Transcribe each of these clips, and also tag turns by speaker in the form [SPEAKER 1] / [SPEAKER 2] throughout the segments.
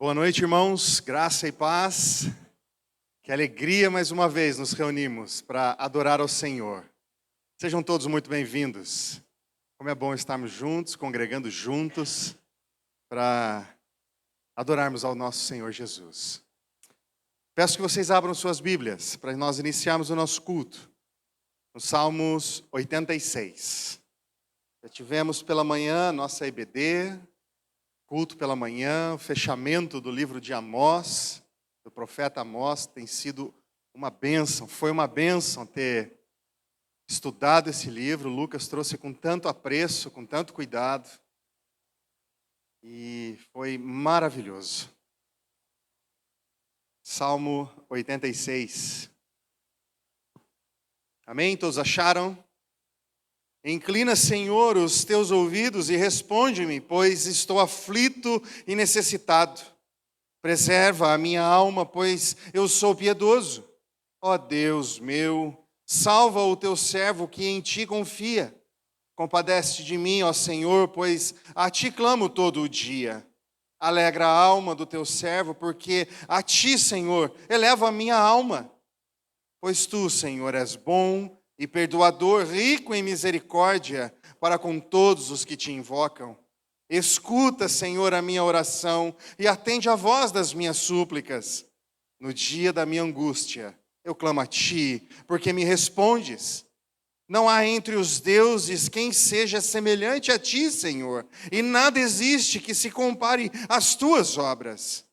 [SPEAKER 1] Boa noite, irmãos. Graça e paz. Que alegria mais uma vez nos reunimos para adorar ao Senhor. Sejam todos muito bem-vindos. Como é bom estarmos juntos, congregando juntos, para adorarmos ao nosso Senhor Jesus. Peço que vocês abram suas Bíblias para nós iniciarmos o nosso culto. No Salmos 86. Já tivemos pela manhã nossa EBD, culto pela manhã, fechamento do livro de Amós, do profeta Amós. Tem sido uma bênção, foi uma bênção ter estudado esse livro. Lucas trouxe com tanto apreço, com tanto cuidado, e foi maravilhoso. Salmo 86. Amém? Todos acharam? Inclina, Senhor, os teus ouvidos e responde-me, pois estou aflito e necessitado. Preserva a minha alma, pois eu sou piedoso. Ó Deus meu, salva o teu servo que em ti confia. Compadece de mim, ó Senhor, pois a ti clamo todo o dia. Alegra a alma do teu servo, porque a ti, Senhor, eleva a minha alma. Pois tu, Senhor, és bom e perdoador, rico em misericórdia para com todos os que te invocam. Escuta, Senhor, a minha oração e atende a voz das minhas súplicas. No dia da minha angústia, eu clamo a ti, porque me respondes. Não há entre os deuses quem seja semelhante a ti, Senhor, e nada existe que se compare às tuas obras.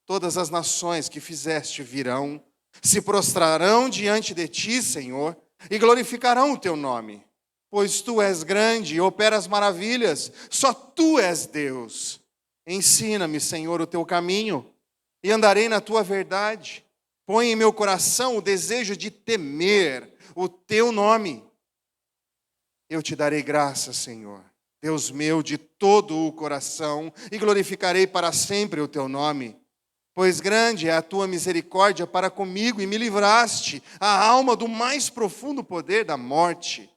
[SPEAKER 1] Todas as nações que fizeste virão, se prostrarão diante de ti, Senhor, e glorificarão o teu nome. Pois tu és grande e operas maravilhas, só tu és Deus. Ensina-me, Senhor, o teu caminho, e andarei na tua verdade. Põe em meu coração o desejo de temer o teu nome. Eu te darei graça, Senhor, Deus meu, de todo o coração, e glorificarei para sempre o teu nome. Pois grande é a tua misericórdia para comigo, e me livraste a alma do mais profundo poder da morte.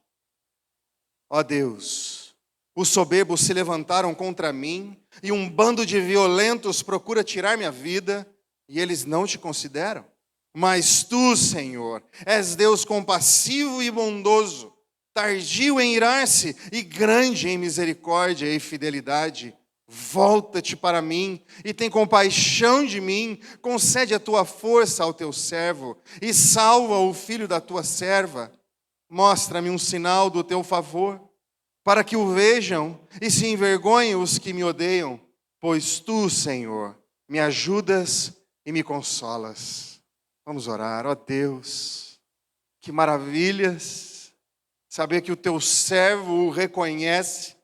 [SPEAKER 1] Ó Deus, os soberbos se levantaram contra mim, e um bando de violentos procura tirar minha vida, e eles não te consideram. Mas tu, Senhor, és Deus compassivo e bondoso, tardio em irar-se e grande em misericórdia e fidelidade. Volta-te para mim e tem compaixão de mim, concede a tua força ao teu servo e salva o filho da tua serva. Mostra-me um sinal do teu favor, para que o vejam e se envergonhem os que me odeiam, pois tu, Senhor, me ajudas e me consolas. Vamos orar. Ó Deus, que maravilhas saber que o teu servo o reconhece.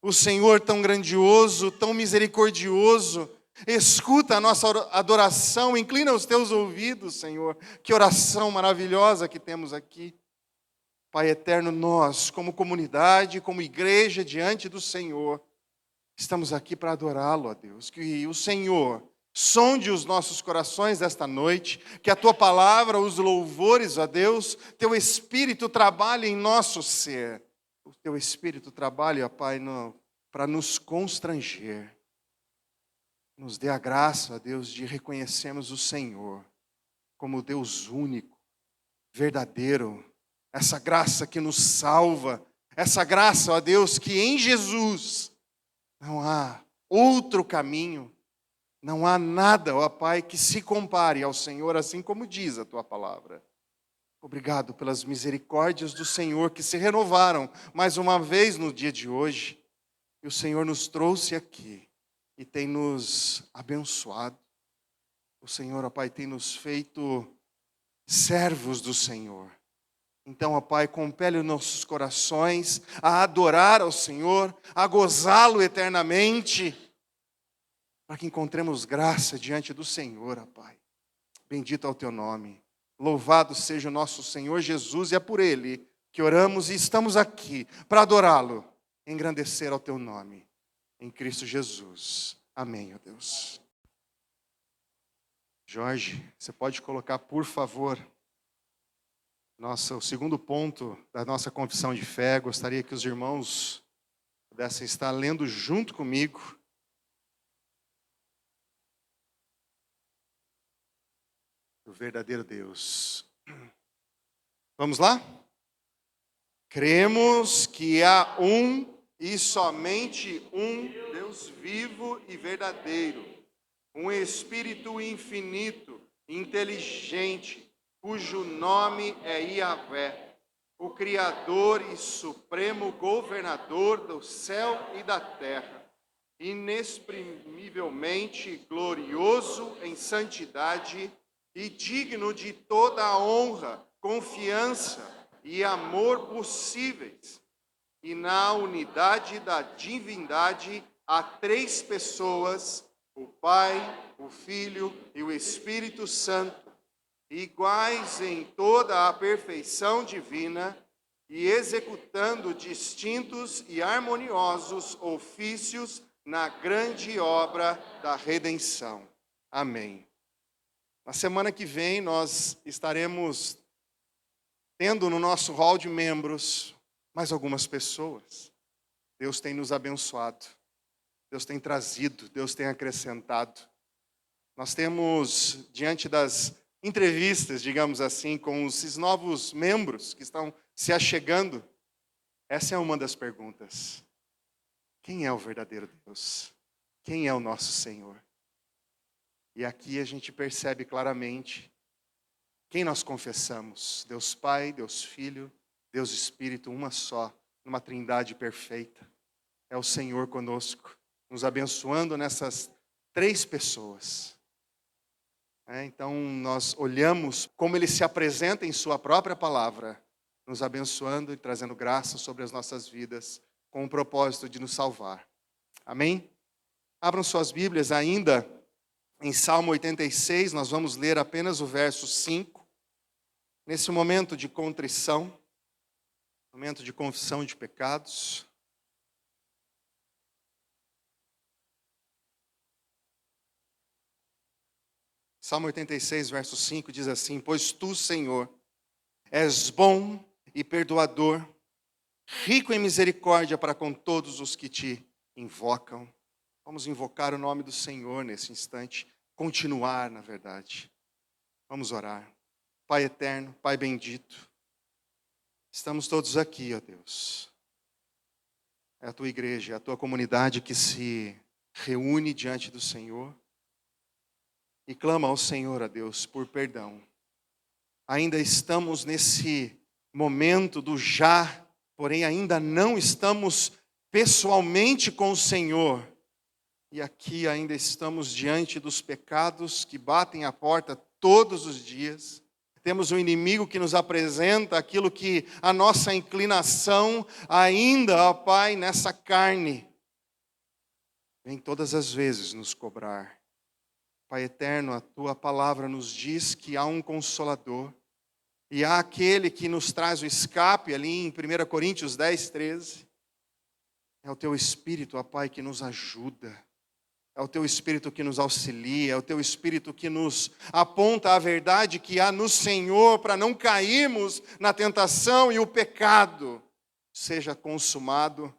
[SPEAKER 1] O Senhor tão grandioso, tão misericordioso, escuta a nossa adoração, inclina os teus ouvidos, Senhor. Que oração maravilhosa que temos aqui. Pai eterno, nós, como comunidade, como igreja diante do Senhor, estamos aqui para adorá-lo, ó Deus. Que o Senhor sonde os nossos corações desta noite, que a tua palavra, os louvores, ó Deus, teu Espírito trabalhe em nosso ser. O teu Espírito trabalha, Pai, para nos constranger. Nos dê a graça, ó Deus, de reconhecermos o Senhor como Deus único, verdadeiro. Essa graça que nos salva. Essa graça, ó Deus, que em Jesus não há outro caminho. Não há nada, ó Pai, que se compare ao Senhor, assim como diz a tua palavra. Obrigado pelas misericórdias do Senhor que se renovaram mais uma vez no dia de hoje. E o Senhor nos trouxe aqui e tem nos abençoado. O Senhor, ó Pai, tem nos feito servos do Senhor. Então, ó Pai, compele os nossos corações a adorar ao Senhor, a gozá-lo eternamente, para que encontremos graça diante do Senhor, ó Pai. Bendito é o teu nome. Louvado seja o nosso Senhor Jesus, e é por Ele que oramos e estamos aqui para adorá-lo, engrandecer ao teu nome, em Cristo Jesus. Amém, ó Deus. Jorge, você pode colocar, por favor, o segundo ponto da nossa confissão de fé. Gostaria que os irmãos pudessem estar lendo junto comigo. verdadeiro Deus. Vamos lá? Cremos que há um e somente um Deus vivo e verdadeiro, um Espírito infinito, inteligente, cujo nome é Yahvé, o Criador e Supremo Governador do céu e da terra, inexprimivelmente glorioso em santidade e digno de toda a honra, confiança e amor possíveis, e na unidade da divindade há três pessoas, o Pai, o Filho e o Espírito Santo, iguais em toda a perfeição divina e executando distintos e harmoniosos ofícios na grande obra da redenção. Amém. Na semana que vem nós estaremos tendo no nosso hall de membros mais algumas pessoas. Deus tem nos abençoado, Deus tem trazido, Deus tem acrescentado. Nós temos, diante das entrevistas, digamos assim, com esses novos membros que estão se achegando, essa é uma das perguntas. Quem é o verdadeiro Deus? Quem é o nosso Senhor? E aqui a gente percebe claramente quem nós confessamos. Deus Pai, Deus Filho, Deus Espírito, uma só, numa trindade perfeita. É o Senhor conosco, nos abençoando nessas três pessoas. Então nós olhamos como Ele se apresenta em Sua própria palavra, nos abençoando e trazendo graça sobre as nossas vidas, com o propósito de nos salvar. Amém? Abram suas Bíblias ainda em Salmo 86, nós vamos ler apenas o verso 5. Nesse momento de contrição, momento de confissão de pecados. Salmo 86, verso 5 diz assim: Pois tu, Senhor, és bom e perdoador, rico em misericórdia para com todos os que te invocam. Vamos invocar o nome do Senhor nesse instante, continuar, na verdade. Vamos orar. Pai eterno, Pai bendito, estamos todos aqui, ó Deus. É a tua igreja, é a tua comunidade que se reúne diante do Senhor e clama ao Senhor, ó Deus, por perdão. Ainda estamos nesse momento do já, porém ainda não estamos pessoalmente com o Senhor. E aqui ainda estamos diante dos pecados que batem a porta todos os dias. Temos um inimigo que nos apresenta aquilo que a nossa inclinação ainda, ó Pai, nessa carne, vem todas as vezes nos cobrar. Pai eterno, a Tua palavra nos diz que há um Consolador, e há aquele que nos traz o escape, ali em 1 Coríntios 10, 13. É o Teu Espírito, ó Pai, que nos ajuda. É o Teu Espírito que nos auxilia, é o Teu Espírito que nos aponta a verdade que há no Senhor, para não cairmos na tentação e o pecado seja consumado.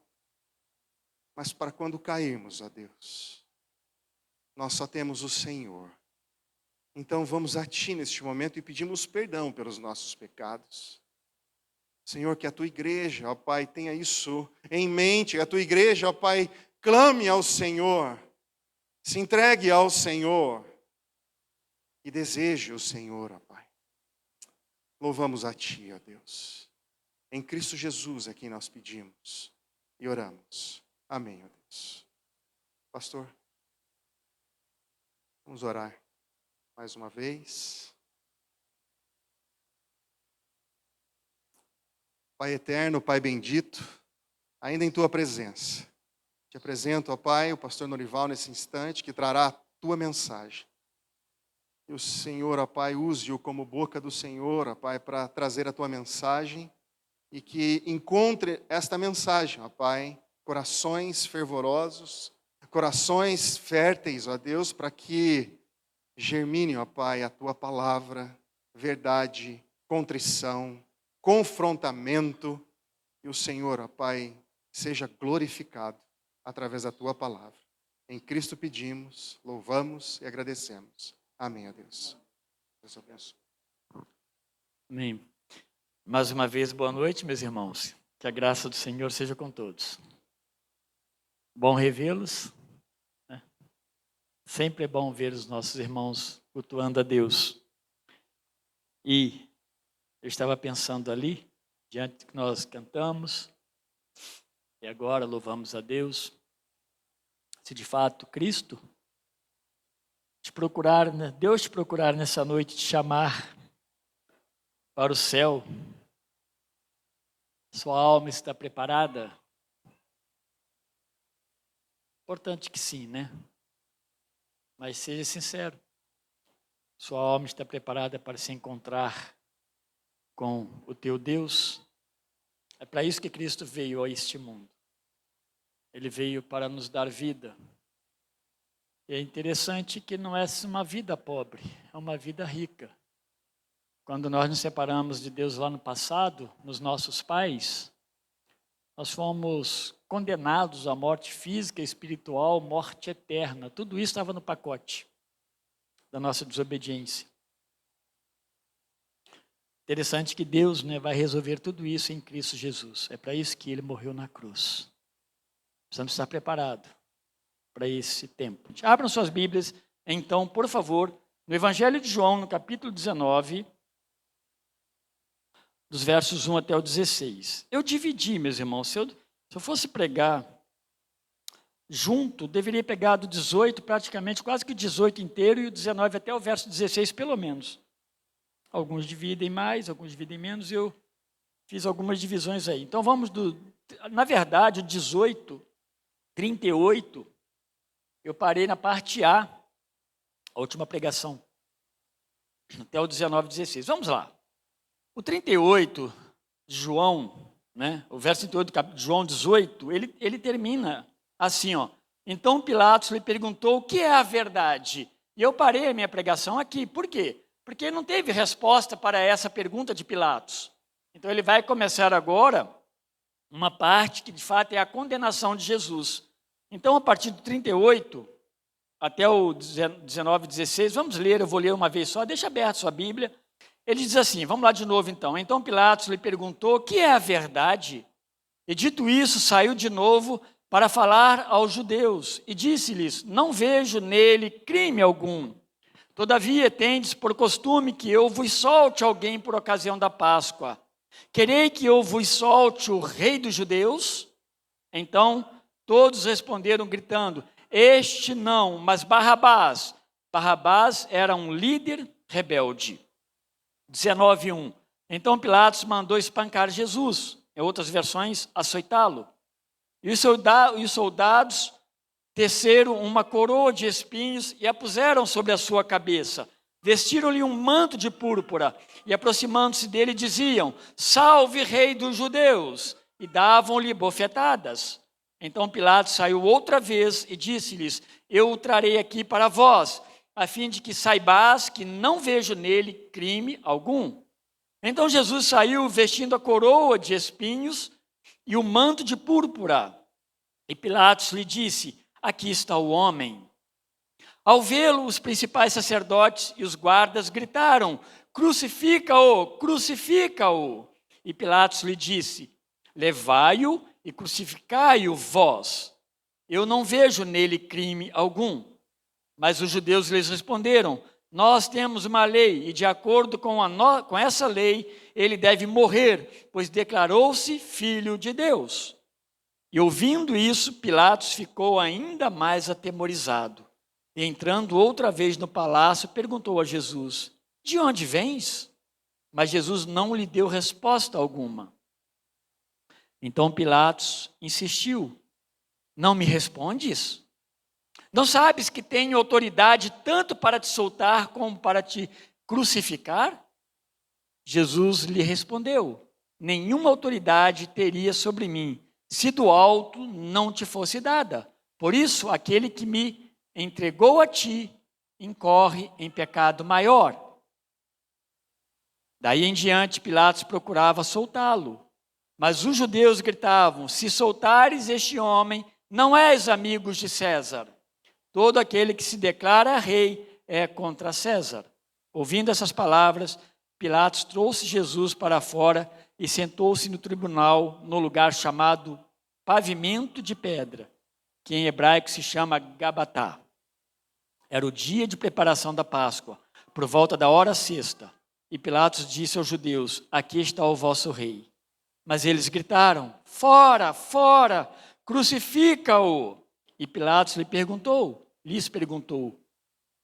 [SPEAKER 1] Mas para quando cairmos, ó Deus, nós só temos o Senhor. Então vamos a Ti neste momento e pedimos perdão pelos nossos pecados. Senhor, que a Tua igreja, ó Pai, tenha isso em mente, a Tua igreja, ó Pai, clame ao Senhor. Se entregue ao Senhor e deseje o Senhor, ó Pai. Louvamos a Ti, ó Deus. Em Cristo Jesus é quem nós pedimos e oramos. Amém, ó Deus. Pastor, vamos orar mais uma vez. Pai eterno, Pai bendito, ainda em Tua presença. Te apresento, ó Pai, o pastor Norival nesse instante, que trará a Tua mensagem. E o Senhor, ó Pai, use-o como boca do Senhor, ó Pai, para trazer a Tua mensagem. E que encontre esta mensagem, ó Pai, corações fervorosos, corações férteis, ó Deus, para que germine, ó Pai, a Tua palavra, verdade, contrição, confrontamento. E o Senhor, ó Pai, seja glorificado através da Tua palavra. Em Cristo pedimos, louvamos e agradecemos. Amém, ó Deus. Deus abençoe.
[SPEAKER 2] Amém. Mais uma vez, boa noite, meus irmãos. Que a graça do Senhor seja com todos. Bom revê-los. Sempre é bom ver os nossos irmãos cultuando a Deus. E eu estava pensando ali, diante do que nós cantamos, e agora louvamos a Deus, se de fato Cristo Deus te procurar nessa noite, te chamar para o céu, sua alma está preparada? Importante que sim, né? Mas seja sincero, sua alma está preparada para se encontrar com o teu Deus? É para isso que Cristo veio a este mundo. Ele veio para nos dar vida. E é interessante que não é uma vida pobre, é uma vida rica. Quando nós nos separamos de Deus lá no passado, nos nossos pais, nós fomos condenados à morte física, espiritual, morte eterna. Tudo isso estava no pacote da nossa desobediência. Interessante que Deus, vai resolver tudo isso em Cristo Jesus. É para isso que Ele morreu na cruz. Precisamos estar preparados para esse tempo. Abram suas Bíblias, então, por favor, no Evangelho de João, no capítulo 19, dos versos 1 até o 16. Eu dividi, meus irmãos, se eu fosse pregar junto, deveria pegar do 18, praticamente quase que o 18 inteiro, e o 19 até o verso 16, pelo menos. Alguns dividem mais, alguns dividem menos, e eu fiz algumas divisões aí. Então vamos na verdade, o 18, 38, eu parei na parte A última pregação, até o 19, 16. Vamos lá. O 38 de João, o verso 38 de João 18, ele termina assim, ó. Então Pilatos lhe perguntou o que é a verdade. E eu parei a minha pregação aqui. Por quê? Porque não teve resposta para essa pergunta de Pilatos. Então ele vai começar agora uma parte que de fato é a condenação de Jesus. Então a partir do 38 até o 19, 16, vamos ler, eu vou ler uma vez só, deixa aberto sua Bíblia. Ele diz assim, vamos lá de novo então. Então Pilatos lhe perguntou o que é a verdade. E dito isso, saiu de novo para falar aos judeus. E disse-lhes, não vejo nele crime algum. Todavia tendes por costume que eu vos solte alguém por ocasião da Páscoa. Querei que eu vos solte o rei dos judeus? Então todos responderam gritando, este não, mas Barrabás. Barrabás era um líder rebelde. 19:1. Então Pilatos mandou espancar Jesus, em outras versões, açoitá-lo. E os soldados teceram uma coroa de espinhos e a puseram sobre a sua cabeça. Vestiram-lhe um manto de púrpura e, aproximando-se dele, diziam, salve, rei dos judeus, e davam-lhe bofetadas. Então Pilatos saiu outra vez e disse-lhes, eu o trarei aqui para vós, a fim de que saibais que não vejo nele crime algum. Então Jesus saiu vestindo a coroa de espinhos e o manto de púrpura. E Pilatos lhe disse, aqui está o homem. Ao vê-lo, os principais sacerdotes e os guardas gritaram, crucifica-o, crucifica-o. E Pilatos lhe disse, levai-o e crucificai-o vós. Eu não vejo nele crime algum. Mas os judeus lhes responderam, nós temos uma lei, e de acordo com essa lei, ele deve morrer, pois declarou-se filho de Deus. E ouvindo isso, Pilatos ficou ainda mais atemorizado. E entrando outra vez no palácio, perguntou a Jesus, de onde vens? Mas Jesus não lhe deu resposta alguma. Então Pilatos insistiu, não me respondes? Não sabes que tenho autoridade tanto para te soltar como para te crucificar? Jesus lhe respondeu, nenhuma autoridade teria sobre mim, se do alto não te fosse dada. Por isso, aquele que me entregou a ti, incorre em pecado maior. Daí em diante, Pilatos procurava soltá-lo. Mas os judeus gritavam, se soltares este homem, não és amigo de César. Todo aquele que se declara rei é contra César. Ouvindo essas palavras, Pilatos trouxe Jesus para fora e sentou-se no tribunal, no lugar chamado Pavimento de Pedra, que em hebraico se chama Gabatá. Era o dia de preparação da Páscoa, por volta da hora sexta. E Pilatos disse aos judeus: aqui está o vosso rei. Mas eles gritaram: fora, fora, crucifica-o. E Pilatos lhes perguntou: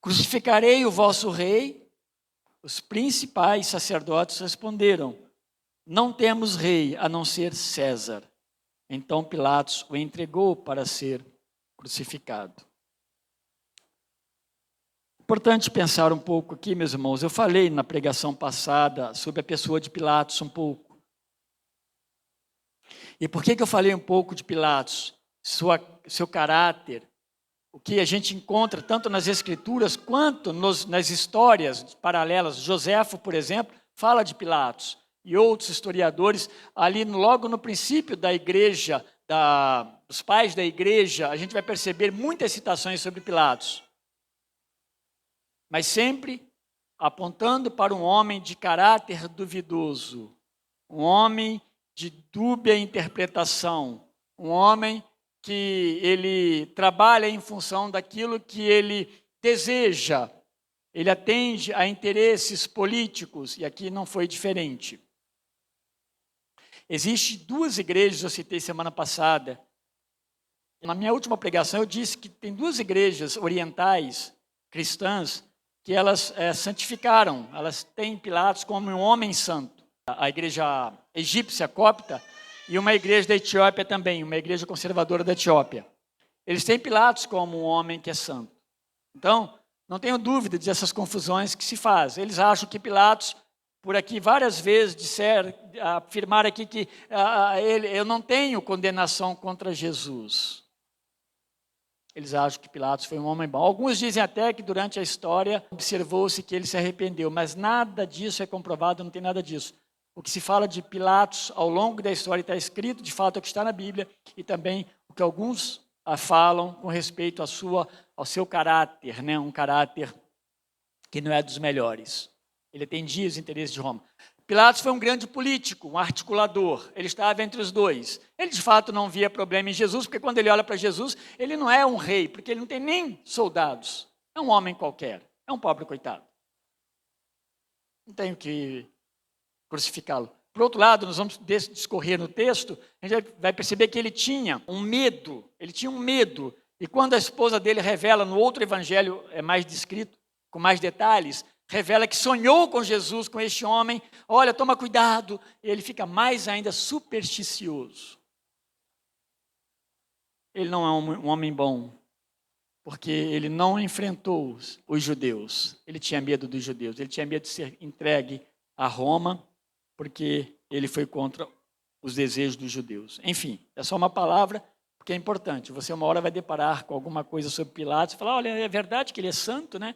[SPEAKER 2] crucificarei o vosso rei? Os principais sacerdotes responderam: não temos rei a não ser César. Então Pilatos o entregou para ser crucificado. Importante pensar um pouco aqui, meus irmãos. Eu falei na pregação passada sobre a pessoa de Pilatos um pouco. E por que eu falei um pouco de Pilatos? Seu caráter, o que a gente encontra tanto nas Escrituras quanto nas histórias paralelas. Joséfo, por exemplo, fala de Pilatos. E outros historiadores, ali logo no princípio da igreja, dos pais da igreja, a gente vai perceber muitas citações sobre Pilatos. Mas sempre apontando para um homem de caráter duvidoso, um homem de dúbia interpretação, um homem que ele trabalha em função daquilo que ele deseja, ele atende a interesses políticos, e aqui não foi diferente. Existem duas igrejas, eu citei semana passada. Na minha última pregação eu disse que tem duas igrejas orientais, cristãs, que elas santificaram, elas têm Pilatos como um homem santo. A igreja egípcia copta e uma igreja da Etiópia também, uma igreja conservadora da Etiópia. Eles têm Pilatos como um homem que é santo. Então, não tenho dúvida dessas confusões que se fazem. Eles acham que Pilatos, por aqui várias vezes afirmar aqui que eu não tenho condenação contra Jesus. Eles acham que Pilatos foi um homem bom. Alguns dizem até que durante a história observou-se que ele se arrependeu, mas nada disso é comprovado, não tem nada disso. O que se fala de Pilatos ao longo da história está escrito, de fato, é o que está na Bíblia, e também o que alguns falam com respeito ao seu caráter, né? Um caráter que não é dos melhores. Ele atendia os interesses de Roma. Pilatos foi um grande político, um articulador. Ele estava entre os dois. Ele, de fato, não via problema em Jesus, porque quando ele olha para Jesus, ele não é um rei, porque ele não tem nem soldados. É um homem qualquer. É um pobre coitado. Não tenho que crucificá-lo. Por outro lado, nós vamos discorrer no texto, a gente vai perceber que ele tinha um medo. Ele tinha um medo. E quando a esposa dele revela, no outro evangelho é mais descrito, com mais detalhes, revela que sonhou com Jesus, com este homem. Olha, toma cuidado. E ele fica mais ainda supersticioso. Ele não é um homem bom, porque ele não enfrentou os judeus. Ele tinha medo dos judeus. Ele tinha medo de ser entregue a Roma, porque ele foi contra os desejos dos judeus. Enfim, é só uma palavra, porque é importante. Você uma hora vai deparar com alguma coisa sobre Pilatos e falar: olha, é verdade que ele é santo, né?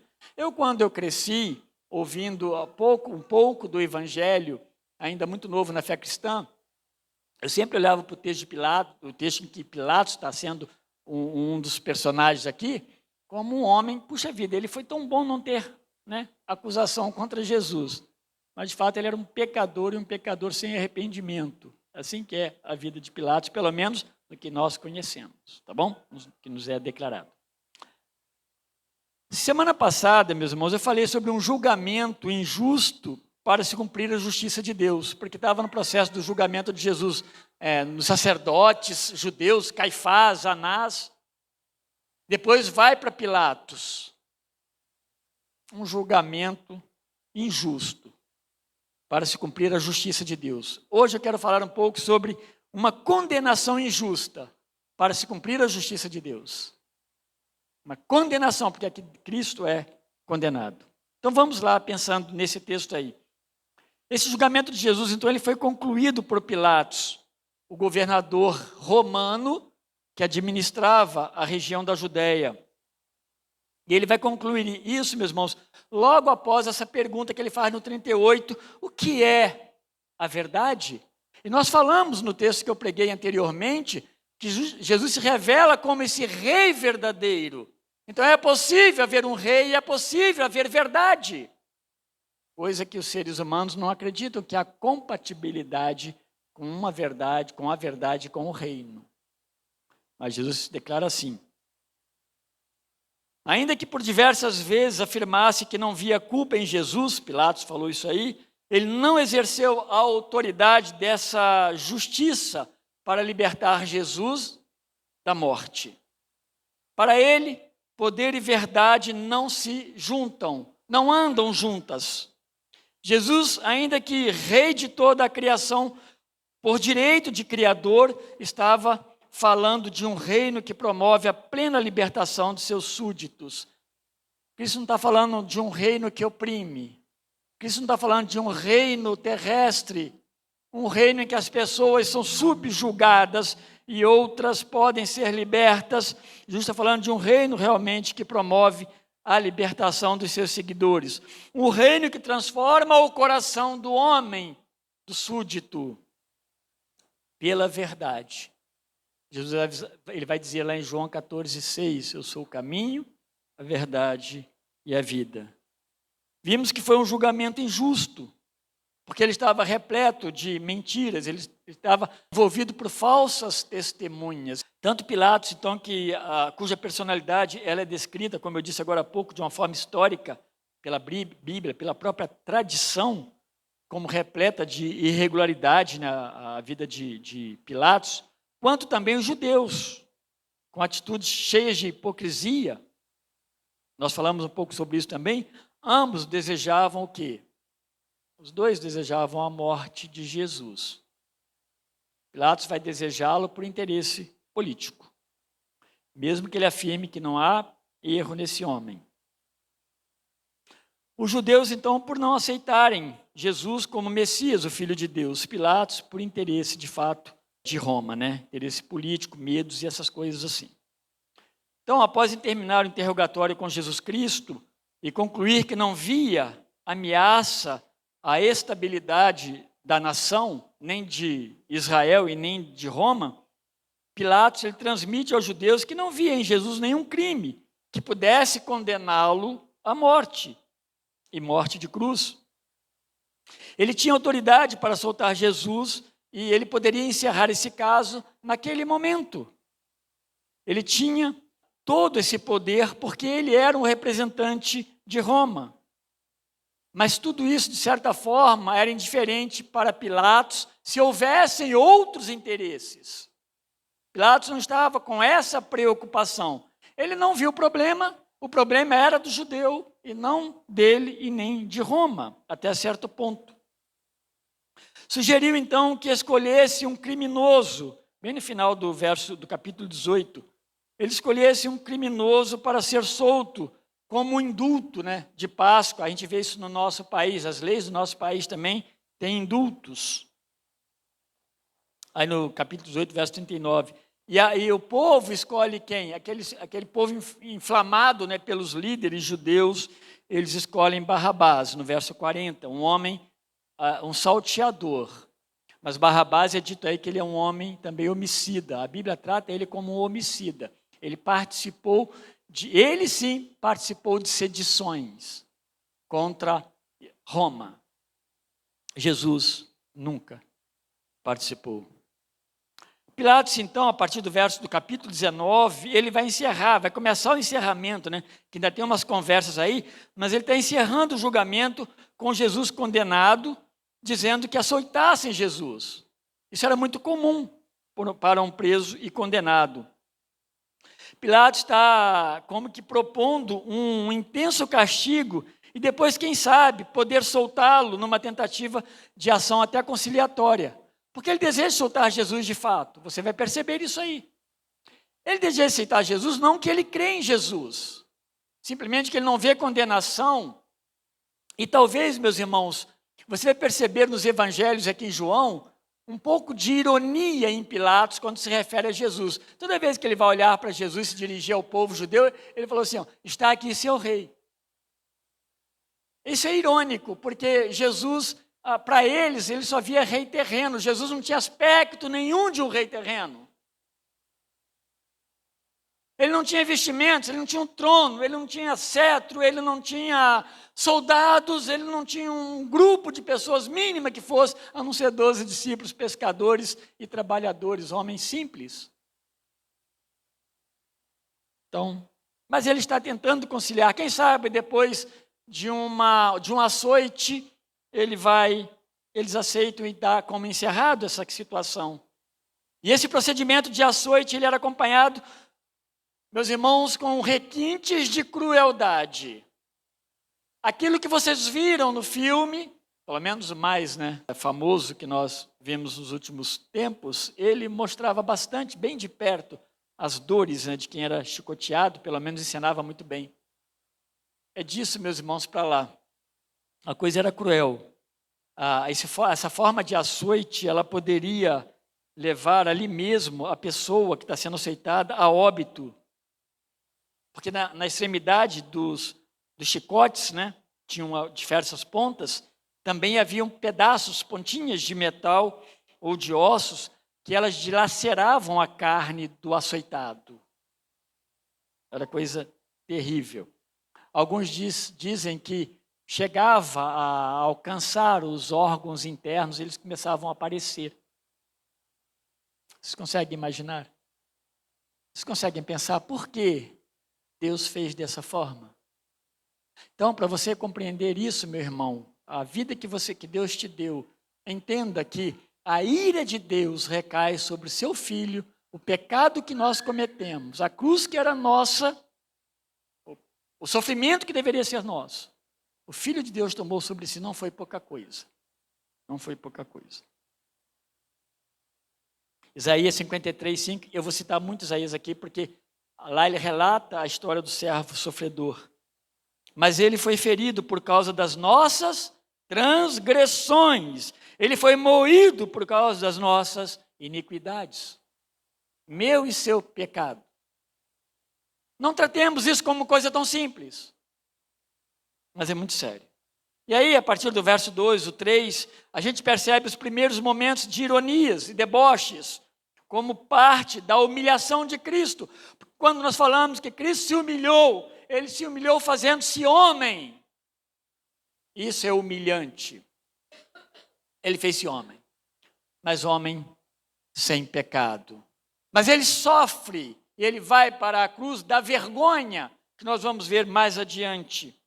[SPEAKER 2] Quando eu cresci, ouvindo um pouco do Evangelho, ainda muito novo na fé cristã, eu sempre olhava para o texto de Pilatos, o texto em que Pilatos está sendo um dos personagens aqui, como um homem, puxa vida, ele foi tão bom não ter, né, acusação contra Jesus. Mas, de fato, ele era um pecador e um pecador sem arrependimento. Assim que é a vida de Pilatos, pelo menos do que nós conhecemos, tá bom? Que nos é declarado. Semana passada, meus irmãos, eu falei sobre um julgamento injusto para se cumprir a justiça de Deus, porque estava no processo do julgamento de Jesus, nos sacerdotes judeus, Caifás, Anás, depois vai para Pilatos. Um julgamento injusto para se cumprir a justiça de Deus. Hoje eu quero falar um pouco sobre uma condenação injusta para se cumprir a justiça de Deus. Uma condenação, porque aqui Cristo é condenado. Então vamos lá, pensando nesse texto aí. Esse julgamento de Jesus, então, ele foi concluído por Pilatos, o governador romano que administrava a região da Judéia. E ele vai concluir isso, meus irmãos, logo após essa pergunta que ele faz no 38, o que é a verdade? E nós falamos no texto que eu preguei anteriormente, que Jesus se revela como esse rei verdadeiro. Então é possível haver um rei e é possível haver verdade. coisa que os seres humanos não acreditam, que é a compatibilidade com uma verdade, com a verdade, com o reino. Mas Jesus declara assim: ainda que por diversas vezes afirmasse que não via culpa em Jesus, Pilatos falou isso aí, ele não exerceu a autoridade dessa justiça para libertar Jesus da morte. Para ele, poder e verdade não se juntam, não andam juntas. Jesus, ainda que rei de toda a criação, por direito de criador, estava falando de um reino que promove a plena libertação de seus súditos. Cristo não está falando de um reino que oprime. Cristo não está falando de um reino terrestre, um reino em que as pessoas são subjugadas e outras podem ser libertas. Jesus está falando de um reino realmente que promove a libertação dos seus seguidores. Um reino que transforma o coração do homem, do súdito, pela verdade. Jesus ele vai dizer lá em João 14,6, eu sou o caminho, a verdade e a vida. Vimos que foi um julgamento injusto, porque ele estava repleto de mentiras, ele estava envolvido por falsas testemunhas. Tanto Pilatos, então, cuja personalidade ela é descrita, como eu disse agora há pouco, de uma forma histórica, pela Bíblia, pela própria tradição, como repleta de irregularidade na vida de Pilatos, quanto também os judeus, com atitudes cheias de hipocrisia. Nós falamos um pouco sobre isso também. Ambos desejavam o quê? Os dois desejavam a morte de Jesus. Pilatos vai desejá-lo por interesse político, mesmo que ele afirme que não há erro nesse homem. Os judeus, então, por não aceitarem Jesus como Messias, o Filho de Deus. Pilatos, por interesse, de fato, de Roma, né? Interesse político, medos e essas coisas assim. Então, após terminar o interrogatório com Jesus Cristo e concluir que não via ameaça à estabilidade da nação, nem de Israel e nem de Roma, Pilatos ele transmite aos judeus que não via em Jesus nenhum crime que pudesse condená-lo à morte, e morte de cruz. Ele tinha autoridade para soltar Jesus e ele poderia encerrar esse caso naquele momento. Ele tinha todo esse poder porque ele era um representante de Roma. Mas tudo isso, de certa forma, era indiferente para Pilatos se houvessem outros interesses. Pilatos não estava com essa preocupação. Ele não viu o problema era do judeu e não dele e nem de Roma, até certo ponto. Sugeriu então que escolhesse um criminoso, bem no final do capítulo 18, ele escolhesse um criminoso para ser solto, como um indulto, né, de Páscoa. A gente vê isso no nosso país, as leis do nosso país também têm indultos. Aí no capítulo 18, verso 39. E aí o povo escolhe quem? Aquele povo inflamado, né, pelos líderes judeus, eles escolhem Barrabás, no verso 40, um homem, um salteador. Mas Barrabás é dito aí que ele é um homem também homicida. A Bíblia trata ele como um homicida. Ele sim participou de sedições contra Roma. Jesus nunca participou. Pilatos, então, a partir do capítulo 19, ele vai começar o encerramento, né? Que ainda tem umas conversas aí, mas ele está encerrando o julgamento com Jesus condenado, dizendo que açoitassem Jesus. Isso era muito comum para um preso e condenado. Pilatos está como que propondo um intenso castigo e depois, quem sabe, poder soltá-lo numa tentativa de ação até conciliatória. Porque ele deseja soltar Jesus de fato, você vai perceber isso aí. Ele deseja aceitar Jesus, não que ele crê em Jesus, simplesmente que ele não vê condenação. E talvez, meus irmãos, você vai perceber nos evangelhos aqui em João, um pouco de ironia em Pilatos quando se refere a Jesus. Toda vez que ele vai olhar para Jesus e se dirigir ao povo judeu, ele falou assim, está aqui seu rei. Isso é irônico, porque Jesus, para eles, ele só via rei terreno. Jesus não tinha aspecto nenhum de um rei terreno. Ele não tinha vestimentos, ele não tinha um trono, ele não tinha cetro, ele não tinha soldados, ele não tinha um grupo de pessoas mínima que fosse, a não ser 12 discípulos, pescadores e trabalhadores, homens simples. Então, mas ele está tentando conciliar. Quem sabe depois de um açoite, eles aceitam e dá como encerrado essa situação. E esse procedimento de açoite, ele era acompanhado, meus irmãos, com requintes de crueldade. Aquilo que vocês viram no filme, pelo menos o mais famoso que nós vimos nos últimos tempos, ele mostrava bastante, bem de perto, as dores de quem era chicoteado, pelo menos ensinava muito bem. É disso, meus irmãos, para lá. A coisa era cruel. Essa forma de açoite, ela poderia levar ali mesmo a pessoa que está sendo aceitada a óbito. Porque na extremidade dos chicotes, tinham diversas pontas, também haviam pedaços, pontinhas de metal ou de ossos, que elas dilaceravam a carne do açoitado. Era coisa terrível. Alguns dizem que chegava a alcançar os órgãos internos, eles começavam a aparecer. Vocês conseguem imaginar? Vocês conseguem pensar por que Deus fez dessa forma? Então, para você compreender isso, meu irmão, a vida que Deus te deu, entenda que a ira de Deus recai sobre o seu filho, o pecado que nós cometemos, a cruz que era nossa, o sofrimento que deveria ser nosso. O Filho de Deus tomou sobre si, não foi pouca coisa. Não foi pouca coisa. Isaías 53:5, eu vou citar muito Isaías aqui, porque lá ele relata a história do servo sofredor. Mas ele foi ferido por causa das nossas transgressões. Ele foi moído por causa das nossas iniquidades. Meu e seu pecado. Não tratemos isso como coisa tão simples. Mas é muito sério. E aí, a partir do verso 2, o 3, a gente percebe os primeiros momentos de ironias e deboches, como parte da humilhação de Cristo. Quando nós falamos que Cristo se humilhou, ele se humilhou fazendo-se homem. Isso é humilhante. Ele fez-se homem, mas homem sem pecado. Mas ele sofre e ele vai para a cruz da vergonha, que nós vamos ver mais adiante.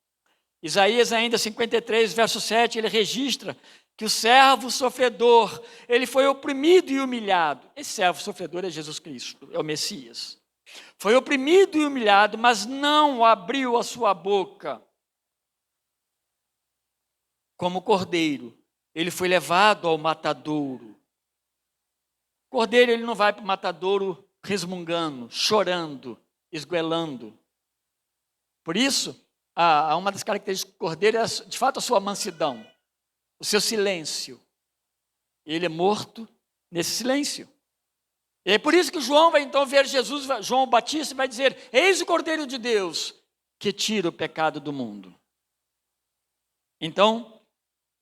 [SPEAKER 2] Isaías ainda 53, verso 7, ele registra que o servo sofredor, ele foi oprimido e humilhado. Esse servo sofredor é Jesus Cristo, é o Messias. Foi oprimido e humilhado, mas não abriu a sua boca. Como cordeiro, ele foi levado ao matadouro. Cordeiro, ele não vai para o matadouro resmungando, chorando, esguelando. Por isso, uma das características do cordeiro é, de fato, a sua mansidão, o seu silêncio. Ele é morto nesse silêncio. E é por isso que João vai então ver Jesus, João Batista, e vai dizer: eis o Cordeiro de Deus que tira o pecado do mundo. Então,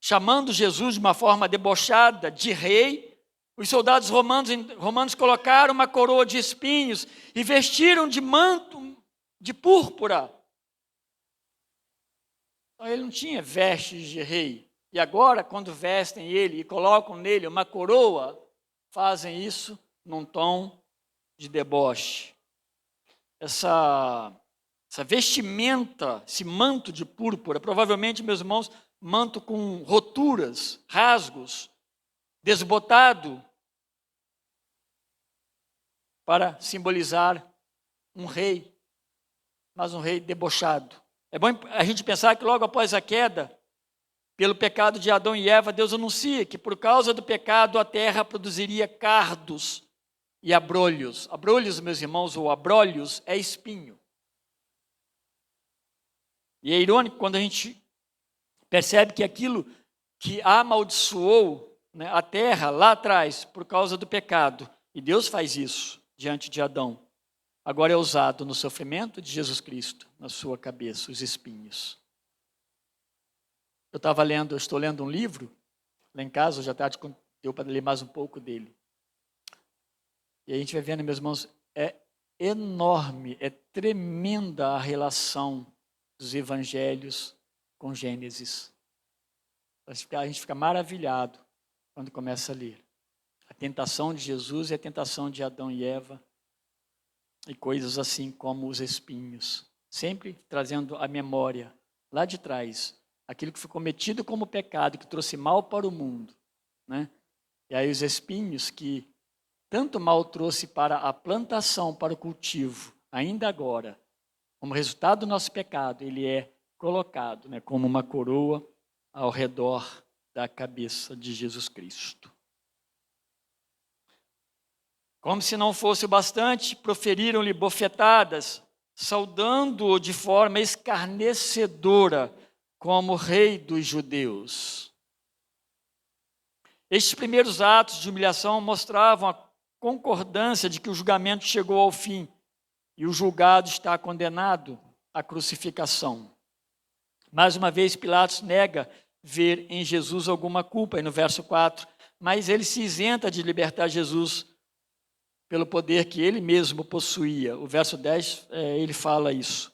[SPEAKER 2] chamando Jesus de uma forma debochada de rei, os soldados romanos colocaram uma coroa de espinhos e vestiram de manto de púrpura. Então, ele não tinha vestes de rei. E agora, quando vestem ele e colocam nele uma coroa, fazem isso num tom de deboche. Essa vestimenta, esse manto de púrpura, provavelmente, meus irmãos, manto com roturas, rasgos, desbotado, para simbolizar um rei, mas um rei debochado. É bom a gente pensar que logo após a queda, pelo pecado de Adão e Eva, Deus anuncia que por causa do pecado a terra produziria cardos e abrolhos. Abrolhos, meus irmãos, ou abrolhos, é espinho. E é irônico quando a gente percebe que aquilo que amaldiçoou a terra lá atrás, por causa do pecado, e Deus faz isso diante de Adão, agora é usado no sofrimento de Jesus Cristo, na sua cabeça, os espinhos. Eu estou lendo um livro, lá em casa, hoje à tarde deu para ler mais um pouco dele. E a gente vai vendo, meus irmãos, é enorme, é tremenda a relação dos evangelhos com Gênesis. A gente fica maravilhado quando começa a ler. A tentação de Jesus e a tentação de Adão e Eva, e coisas assim como os espinhos, sempre trazendo à memória, lá de trás, aquilo que foi cometido como pecado, que trouxe mal para o mundo, né? E aí os espinhos que tanto mal trouxe para a plantação, para o cultivo, ainda agora, como resultado do nosso pecado, ele é colocado, né, como uma coroa ao redor da cabeça de Jesus Cristo. Como se não fosse o bastante, proferiram-lhe bofetadas, saudando-o de forma escarnecedora como rei dos judeus. Estes primeiros atos de humilhação mostravam a concordância de que o julgamento chegou ao fim e o julgado está condenado à crucificação. Mais uma vez, Pilatos nega ver em Jesus alguma culpa, e no verso 4, mas ele se isenta de libertar Jesus pelo poder que ele mesmo possuía. O verso 10, ele fala isso.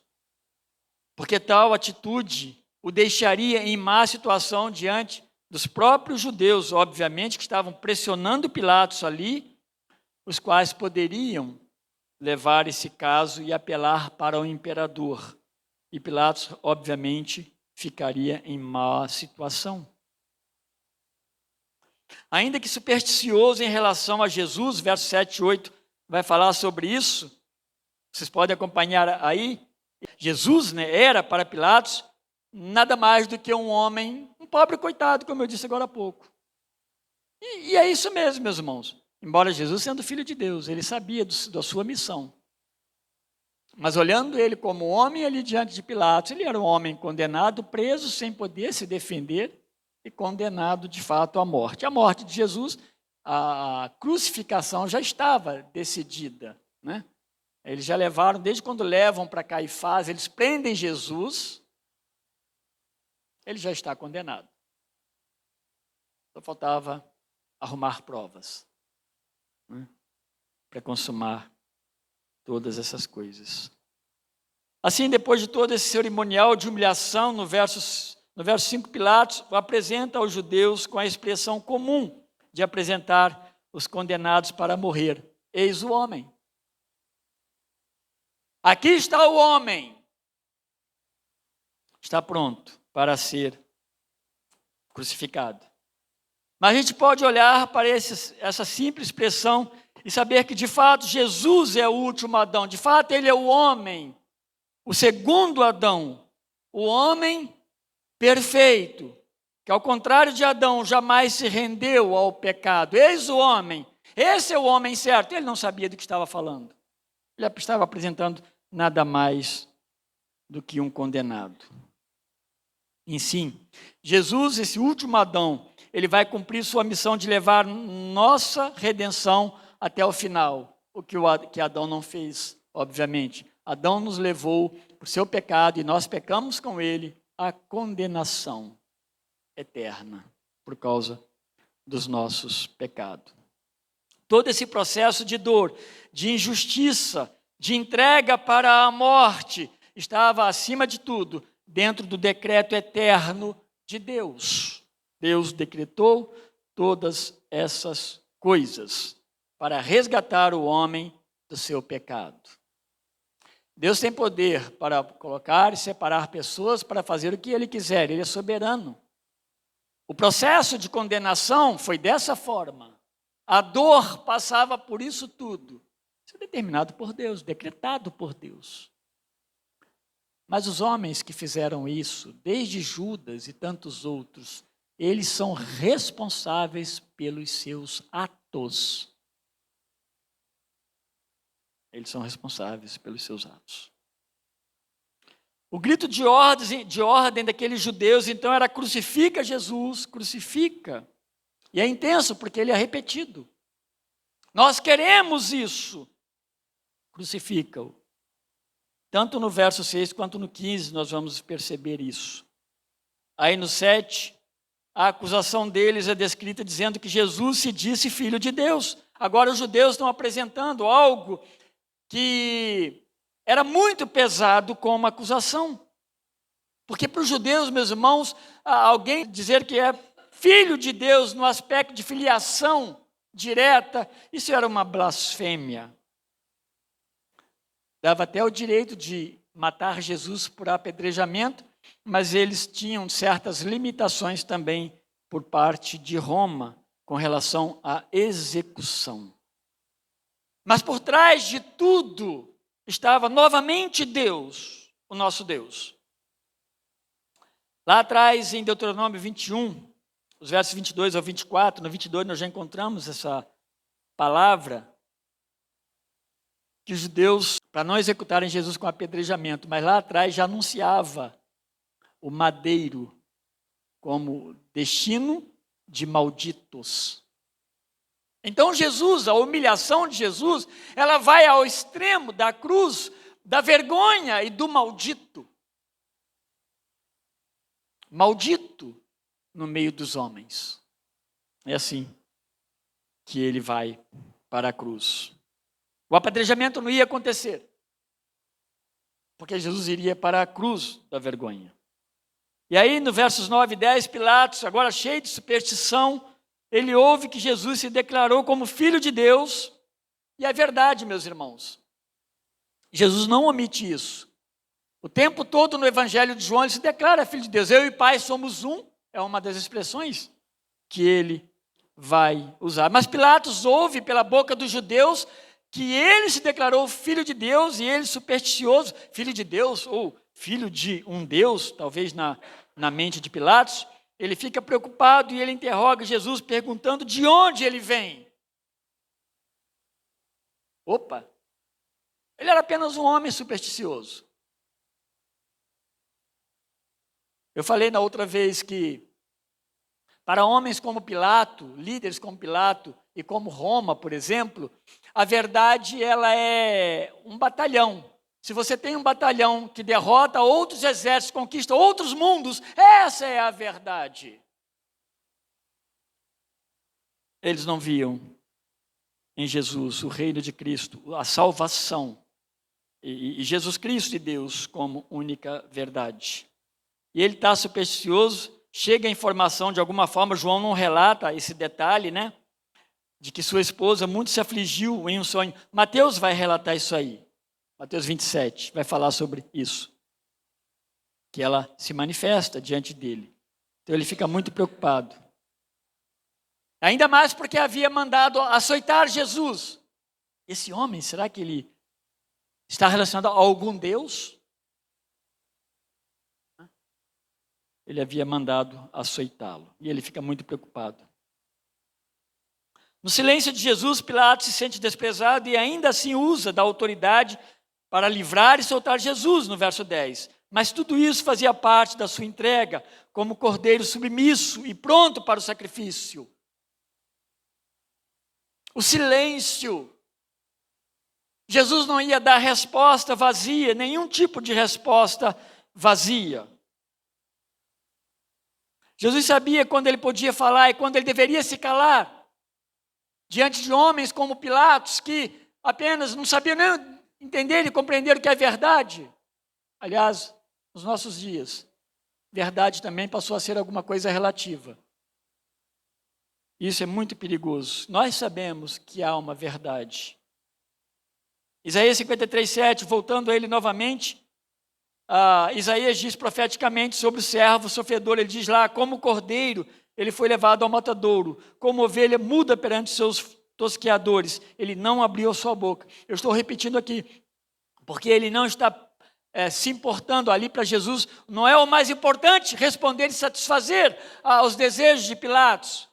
[SPEAKER 2] Porque tal atitude o deixaria em má situação diante dos próprios judeus, obviamente, que estavam pressionando Pilatos ali, os quais poderiam levar esse caso e apelar para o imperador. E Pilatos, obviamente, ficaria em má situação. Ainda que supersticioso em relação a Jesus, verso 7 e 8 vai falar sobre isso. Vocês podem acompanhar aí. Jesus, né, era para Pilatos nada mais do que um homem, um pobre coitado, como eu disse agora há pouco. E é isso mesmo, meus irmãos. Embora Jesus sendo filho de Deus, ele sabia da sua missão. Mas olhando ele como homem ali diante de Pilatos, ele era um homem condenado, preso, sem poder se defender e condenado de fato à morte. A morte de Jesus, a crucificação já estava decidida, né? Eles já levaram, desde quando levam para Caifás, eles prendem Jesus, ele já está condenado. Só faltava arrumar provas, né, para consumar todas essas coisas. Assim, depois de todo esse cerimonial de humilhação, no verso 5, Pilatos apresenta aos judeus com a expressão comum de apresentar os condenados para morrer. Eis o homem. Aqui está o homem. Está pronto para ser crucificado. Mas a gente pode olhar para essa simples expressão e saber que, de fato, Jesus é o último Adão. De fato, ele é o homem, o segundo Adão, o homem perfeito, que, ao contrário de Adão, jamais se rendeu ao pecado. Eis o homem, esse é o homem certo. Ele não sabia do que estava falando. Ele estava apresentando nada mais do que um condenado. Em sim, Jesus, esse último Adão, ele vai cumprir sua missão de levar nossa redenção até o final, o que Adão não fez, obviamente. Adão nos levou por seu pecado e nós pecamos com ele à condenação eterna por causa dos nossos pecados. Todo esse processo de dor, de injustiça, de entrega para a morte, estava, acima de tudo, dentro do decreto eterno de Deus. Deus decretou todas essas coisas para resgatar o homem do seu pecado. Deus tem poder para colocar e separar pessoas para fazer o que Ele quiser, Ele é soberano. O processo de condenação foi dessa forma. A dor passava por isso tudo. Isso é determinado por Deus, decretado por Deus. Mas os homens que fizeram isso, desde Judas e tantos outros, eles são responsáveis pelos seus atos. Eles são responsáveis pelos seus atos. O grito de ordem daqueles judeus, então, era: crucifica Jesus, crucifica. E é intenso, porque ele é repetido. Nós queremos isso. Crucifica-o. Tanto no verso 6 quanto no 15 nós vamos perceber isso. Aí no 7, a acusação deles é descrita dizendo que Jesus se disse filho de Deus. Agora os judeus estão apresentando algo que era muito pesado como acusação. Porque para os judeus, meus irmãos, alguém dizer que é filho de Deus no aspecto de filiação direta, isso era uma blasfêmia. Dava até o direito de matar Jesus por apedrejamento, mas eles tinham certas limitações também por parte de Roma com relação à execução. Mas por trás de tudo estava novamente Deus, o nosso Deus. Lá atrás, em Deuteronômio 21, os versos 22 ao 24, no 22 nós já encontramos essa palavra, que os judeus, para não executarem Jesus com apedrejamento, mas lá atrás já anunciava o madeiro como destino de malditos. Então Jesus, a humilhação de Jesus, ela vai ao extremo da cruz, da vergonha e do maldito. Maldito no meio dos homens. É assim que ele vai para a cruz. O apedrejamento não ia acontecer, porque Jesus iria para a cruz da vergonha. E aí, no versos 9 e 10, Pilatos, agora cheio de superstição, ele ouve que Jesus se declarou como filho de Deus, e é verdade, meus irmãos. Jesus não omite isso. O tempo todo no Evangelho de João ele se declara filho de Deus. Eu e Pai somos um, é uma das expressões que ele vai usar. Mas Pilatos ouve pela boca dos judeus que ele se declarou filho de Deus e ele supersticioso, filho de Deus ou filho de um Deus, talvez na mente de Pilatos, ele fica preocupado e ele interroga Jesus perguntando de onde ele vem. Opa! Ele era apenas um homem supersticioso. Eu falei na outra vez que para homens como Pilato, líderes como Pilato e como Roma, por exemplo, a verdade ela é um batalhão. Se você tem um batalhão que derrota outros exércitos, conquista outros mundos, essa é a verdade. Eles não viam em Jesus o reino de Cristo, a salvação, e Jesus Cristo e Deus como única verdade. E ele está supersticioso, chega a informação, de alguma forma, João não relata esse detalhe, né? De que sua esposa muito se afligiu em um sonho. Mateus vai relatar isso aí. Mateus 27 vai falar sobre isso. Que ela se manifesta diante dele. Então ele fica muito preocupado. Ainda mais porque havia mandado açoitar Jesus. Esse homem, será que ele está relacionado a algum Deus? Ele havia mandado açoitá-lo. E ele fica muito preocupado. No silêncio de Jesus, Pilatos se sente desprezado e ainda assim usa da autoridade para livrar e soltar Jesus, no verso 10. Mas tudo isso fazia parte da sua entrega, como cordeiro submisso e pronto para o sacrifício. O silêncio. Jesus não ia dar resposta vazia, nenhum tipo de resposta vazia. Jesus sabia quando ele podia falar e quando ele deveria se calar. Diante de homens como Pilatos, que apenas não sabiam nem entender e compreender o que é verdade. Aliás, nos nossos dias, verdade também passou a ser alguma coisa relativa. Isso é muito perigoso. Nós sabemos que há uma verdade. Isaías 53:7, voltando a ele novamente, Isaías diz profeticamente sobre o servo sofredor. Ele diz lá, como cordeiro, ele foi levado ao matadouro, como ovelha muda perante seus tosqueadores, ele não abriu sua boca. Eu estou repetindo aqui, porque ele não está se importando ali para Jesus, não é o mais importante responder e satisfazer aos desejos de Pilatos.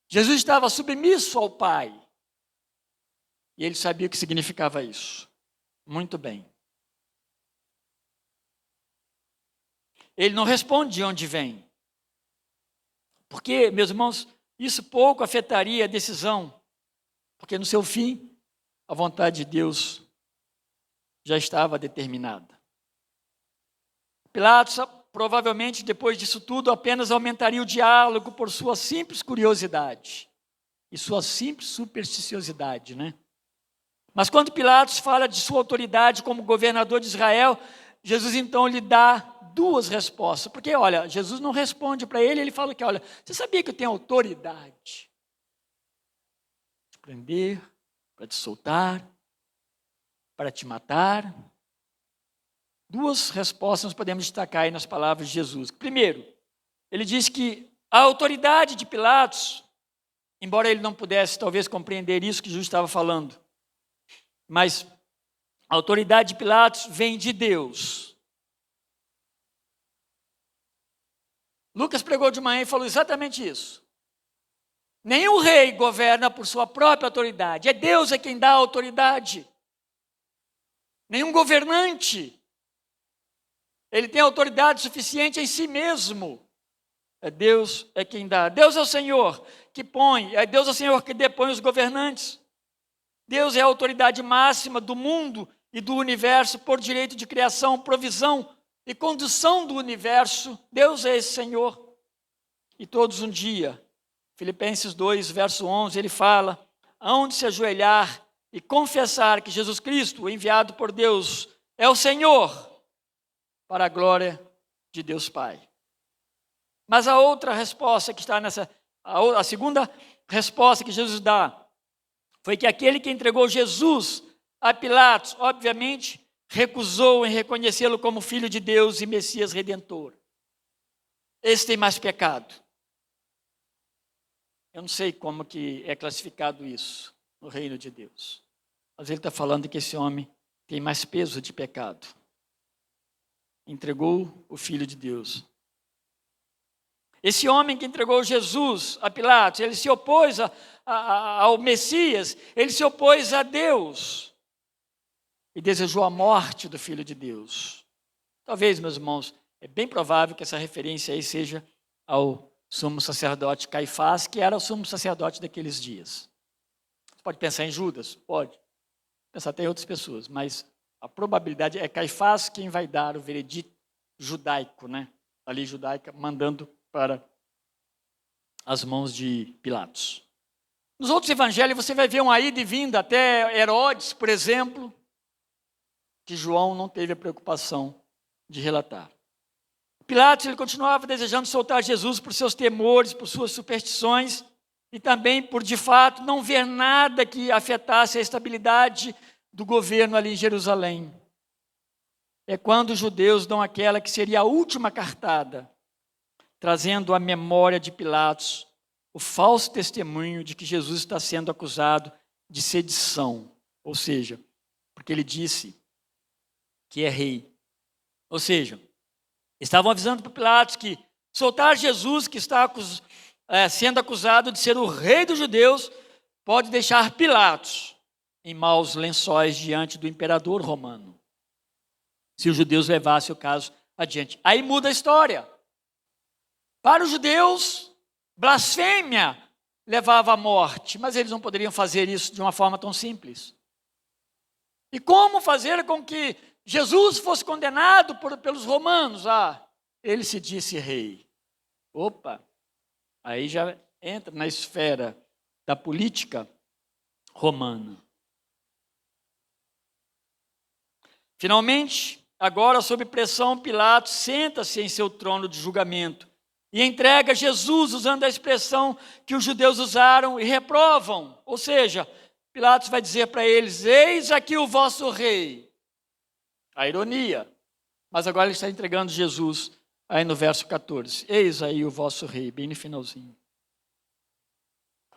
[SPEAKER 2] Jesus estava submisso ao Pai, e ele sabia o que significava isso. Muito bem. Ele não responde de onde vem. Porque, meus irmãos, isso pouco afetaria a decisão, porque no seu fim, a vontade de Deus já estava determinada. Pilatos, provavelmente, depois disso tudo, apenas aumentaria o diálogo por sua simples curiosidade e sua simples supersticiosidade, né? Mas quando Pilatos fala de sua autoridade como governador de Israel, Jesus então lhe dá duas respostas. Porque, olha, Jesus não responde para ele, ele fala que, olha, você sabia que eu tenho autoridade para te prender, para te soltar, para te matar? Duas respostas nós podemos destacar aí nas palavras de Jesus. Primeiro, ele diz que a autoridade de Pilatos, embora ele não pudesse talvez compreender isso que Jesus estava falando, mas a autoridade de Pilatos vem de Deus. Lucas pregou de manhã e falou exatamente isso. Nenhum rei governa por sua própria autoridade, é Deus quem dá a autoridade. Nenhum governante, ele tem autoridade suficiente em si mesmo. É Deus quem dá. Deus é o Senhor que põe, é Deus é o Senhor que depõe os governantes. Deus é a autoridade máxima do mundo e do universo por direito de criação, provisão e condução do universo. Deus é esse Senhor. E todos um dia, Filipenses 2, verso 11, ele fala, hão de se ajoelhar e confessar que Jesus Cristo, o enviado por Deus, é o Senhor, para a glória de Deus Pai. Mas a outra resposta que está a segunda resposta que Jesus dá, foi que aquele que entregou Jesus a Pilatos, obviamente, recusou em reconhecê-lo como Filho de Deus e Messias Redentor. Esse tem mais pecado. Eu não sei como que é classificado isso no reino de Deus. Mas ele está falando que esse homem tem mais peso de pecado. Entregou o Filho de Deus. Esse homem que entregou Jesus a Pilatos, ele se opôs ao Messias, ele se opôs a Deus e desejou a morte do Filho de Deus. Talvez, meus irmãos, é bem provável que essa referência aí seja ao sumo sacerdote Caifás, que era o sumo sacerdote daqueles dias. Você pode pensar em Judas? Pode. Pensar até em outras pessoas, mas a probabilidade é Caifás quem vai dar o veredito judaico, né? A lei judaica mandando para as mãos de Pilatos. Nos outros evangelhos você vai ver uma ida e vinda até Herodes, por exemplo, que João não teve a preocupação de relatar. Pilatos ele continuava desejando soltar Jesus por seus temores, por suas superstições e também por, de fato, não ver nada que afetasse a estabilidade do governo ali em Jerusalém. É quando os judeus dão aquela que seria a última cartada, trazendo à memória de Pilatos o falso testemunho de que Jesus está sendo acusado de sedição, ou seja, porque ele disse que é rei. Ou seja, estavam avisando para Pilatos que soltar Jesus, que está sendo acusado de ser o rei dos judeus, pode deixar Pilatos em maus lençóis diante do imperador romano, se os judeus levassem o caso adiante. Aí muda a história. Para os judeus, blasfêmia levava à morte, mas eles não poderiam fazer isso de uma forma tão simples. E como fazer com que Jesus fosse condenado pelos romanos? Ele se disse rei. Opa, aí já entra na esfera da política romana. Finalmente, agora sob pressão, Pilatos senta-se em seu trono de julgamento e entrega Jesus usando a expressão que os judeus usaram e reprovam. Ou seja, Pilatos vai dizer para eles, eis aqui o vosso rei. A ironia. Mas agora ele está entregando Jesus aí no verso 14. Eis aí o vosso rei, bem no finalzinho.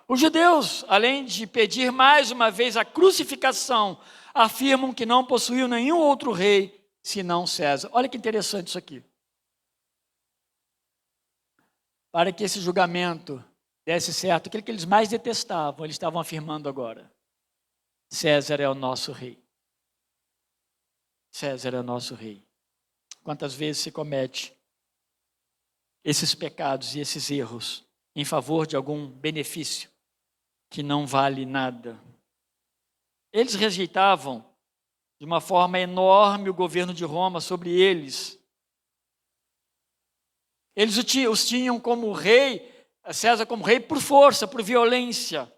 [SPEAKER 2] Os judeus, além de pedir mais uma vez a crucificação, afirmam que não possuíam nenhum outro rei senão César. Olha que interessante isso aqui. Para que esse julgamento desse certo, aquilo que eles mais detestavam, eles estavam afirmando agora. César é o nosso rei. César é o nosso rei. Quantas vezes se comete esses pecados e esses erros em favor de algum benefício que não vale nada? Eles rejeitavam de uma forma enorme o governo de Roma sobre eles. Eles os tinham como rei, César como rei por força, por violência.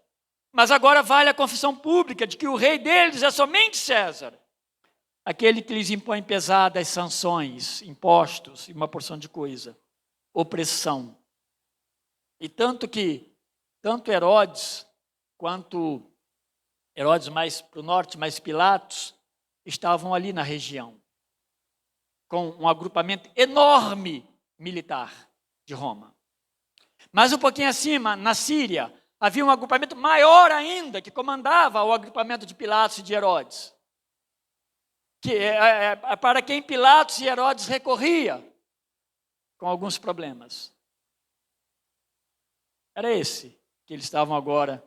[SPEAKER 2] Mas agora vale a confissão pública de que o rei deles é somente César, aquele que lhes impõe pesadas sanções, impostos e uma porção de coisa, opressão. E tanto Herodes, quanto Herodes mais para o norte, mais Pilatos, estavam ali na região, com um agrupamento enorme militar de Roma. Mas um pouquinho acima, na Síria, havia um agrupamento maior ainda, que comandava o agrupamento de Pilatos e de Herodes, para quem Pilatos e Herodes recorria, com alguns problemas. Era esse que eles estavam agora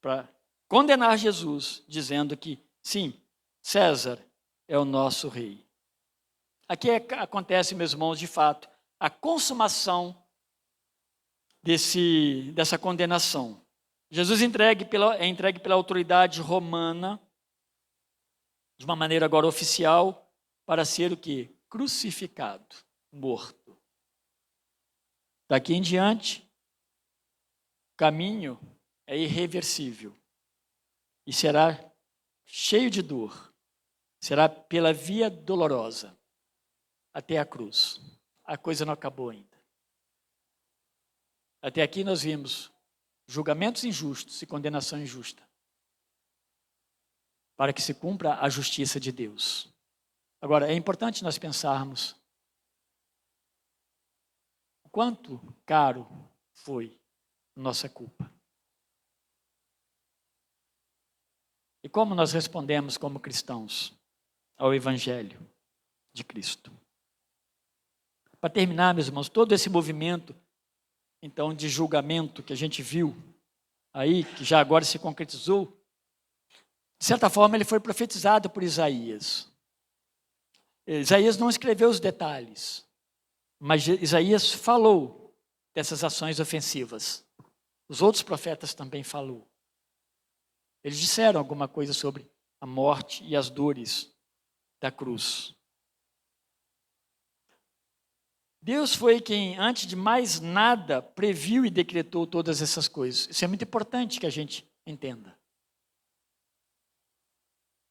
[SPEAKER 2] para condenar Jesus, dizendo que, sim, César é o nosso rei. Aqui acontece, meus irmãos, de fato, a consumação dessa condenação. Jesus é entregue pela autoridade romana, de uma maneira agora oficial, para ser o quê? Crucificado, morto. Daqui em diante, o caminho é irreversível e será cheio de dor. Será pela via dolorosa até a cruz. A coisa não acabou ainda. Até aqui nós vimos julgamentos injustos e condenação injusta, para que se cumpra a justiça de Deus. Agora, é importante nós pensarmos o quanto caro foi a nossa culpa. E como nós respondemos como cristãos ao Evangelho de Cristo. Para terminar, meus irmãos, todo esse movimento, então, de julgamento que a gente viu aí, que já agora se concretizou, de certa forma ele foi profetizado por Isaías. Isaías não escreveu os detalhes, mas Isaías falou dessas ações ofensivas. Os outros profetas também falaram. Eles disseram alguma coisa sobre a morte e as dores da cruz. Deus foi quem, antes de mais nada, previu e decretou todas essas coisas. Isso é muito importante que a gente entenda.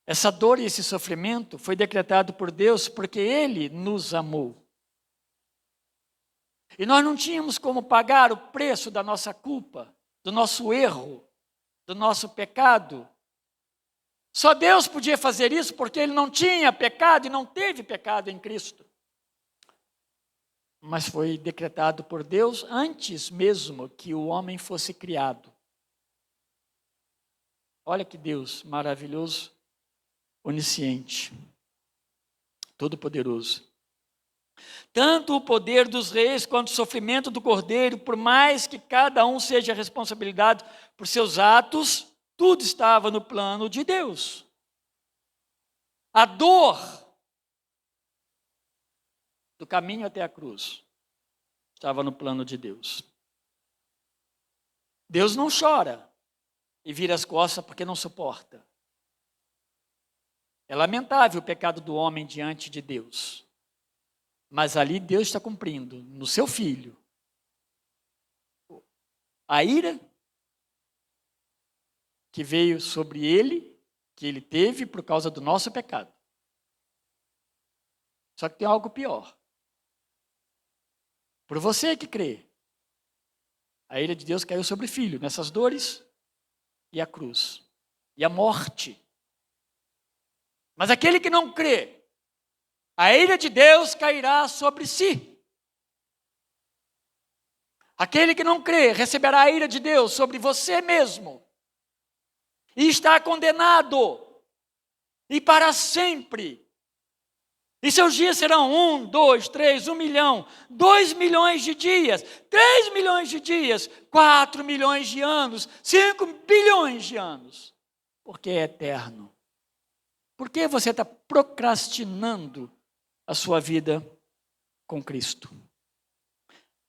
[SPEAKER 2] Essa dor e esse sofrimento foi decretado por Deus porque Ele nos amou. E nós não tínhamos como pagar o preço da nossa culpa, do nosso erro, do nosso pecado. Só Deus podia fazer isso porque Ele não tinha pecado e não teve pecado em Cristo. Mas foi decretado por Deus antes mesmo que o homem fosse criado. Olha que Deus maravilhoso, onisciente, todo-poderoso. Tanto o poder dos reis quanto o sofrimento do cordeiro, por mais que cada um seja responsabilizado por seus atos, tudo estava no plano de Deus. A dor do caminho até a cruz estava no plano de Deus. Deus não chora e vira as costas porque não suporta. É lamentável o pecado do homem diante de Deus. Mas ali Deus está cumprindo, no seu Filho, a ira que veio sobre ele, que ele teve por causa do nosso pecado. Só que tem algo pior. Por você que crê, a ira de Deus caiu sobre o Filho, nessas dores e a cruz, e a morte. Mas aquele que não crê, a ira de Deus cairá sobre si. Aquele que não crê receberá a ira de Deus sobre você mesmo. E está condenado. E para sempre. E seus dias serão 1, 2, 3, 1 milhão, 2 milhões de dias, 3 milhões de dias, 4 milhões de anos, 5 bilhões de anos. Porque é eterno. Por que você está procrastinando a sua vida com Cristo?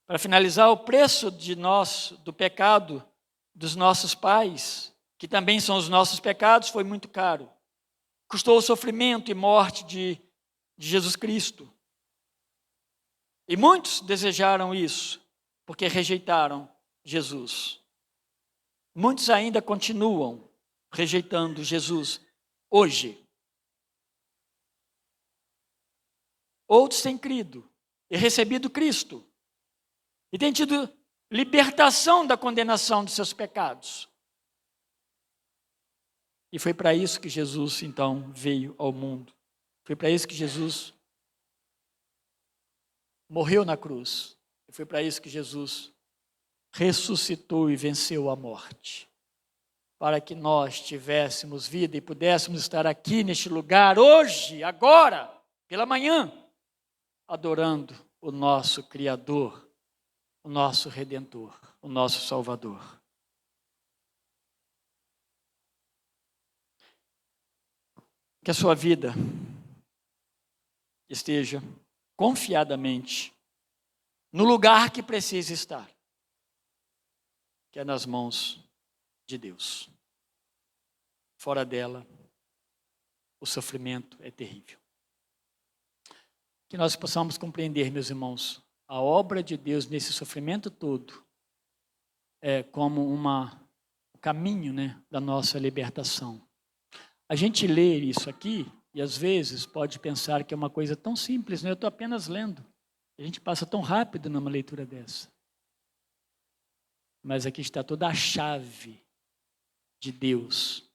[SPEAKER 2] Para finalizar, o preço do pecado dos nossos pais, que também são os nossos pecados, foi muito caro. Custou o sofrimento e morte de Jesus Cristo. E muitos desejaram isso, porque rejeitaram Jesus. Muitos ainda continuam rejeitando Jesus hoje. Outros têm crido e recebido Cristo e têm tido libertação da condenação dos seus pecados. E foi para isso que Jesus, então, veio ao mundo. Foi para isso que Jesus morreu na cruz. E foi para isso que Jesus ressuscitou e venceu a morte. Para que nós tivéssemos vida e pudéssemos estar aqui neste lugar hoje, agora, pela manhã, adorando o nosso Criador, o nosso Redentor, o nosso Salvador. Que a sua vida esteja confiadamente no lugar que precisa estar, que é nas mãos de Deus. Fora dela, o sofrimento é terrível. Que nós possamos compreender, meus irmãos, a obra de Deus nesse sofrimento todo é como um caminho, da nossa libertação. A gente lê isso aqui e às vezes pode pensar que é uma coisa tão simples, eu estou apenas lendo. A gente passa tão rápido numa leitura dessa. Mas aqui está toda a chave de Deus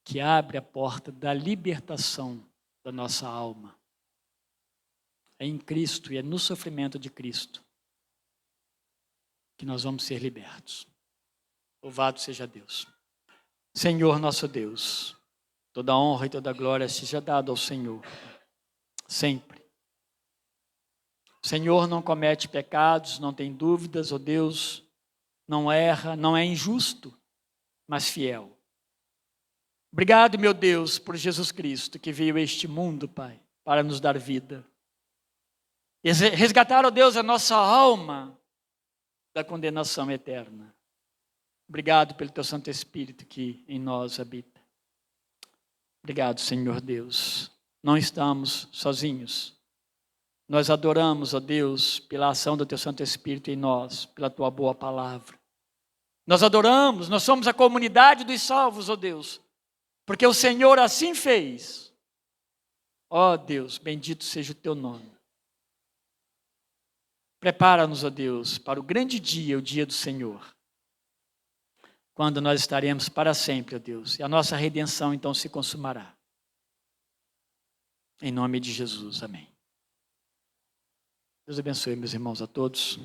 [SPEAKER 2] que abre a porta da libertação da nossa alma. É em Cristo e é no sofrimento de Cristo que nós vamos ser libertos. Louvado seja Deus. Senhor nosso Deus, toda honra e toda glória seja dada ao Senhor, sempre. O Senhor não comete pecados, não tem dúvidas, ó Deus, não erra, não é injusto, mas fiel. Obrigado, meu Deus, por Jesus Cristo, que veio a este mundo, Pai, para nos dar vida. Resgatar, ó Deus, a nossa alma da condenação eterna. Obrigado pelo Teu Santo Espírito que em nós habita. Obrigado, Senhor Deus. Não estamos sozinhos. Nós adoramos, ó Deus, pela ação do Teu Santo Espírito em nós, pela Tua boa palavra. Nós adoramos, nós somos a comunidade dos salvos, ó Deus, porque o Senhor assim fez. Ó Deus, bendito seja o Teu nome. Prepara-nos, ó Deus, para o grande dia, o dia do Senhor, quando nós estaremos para sempre, ó Deus, e a nossa redenção então se consumará. Em nome de Jesus, amém. Deus abençoe, meus irmãos, a todos.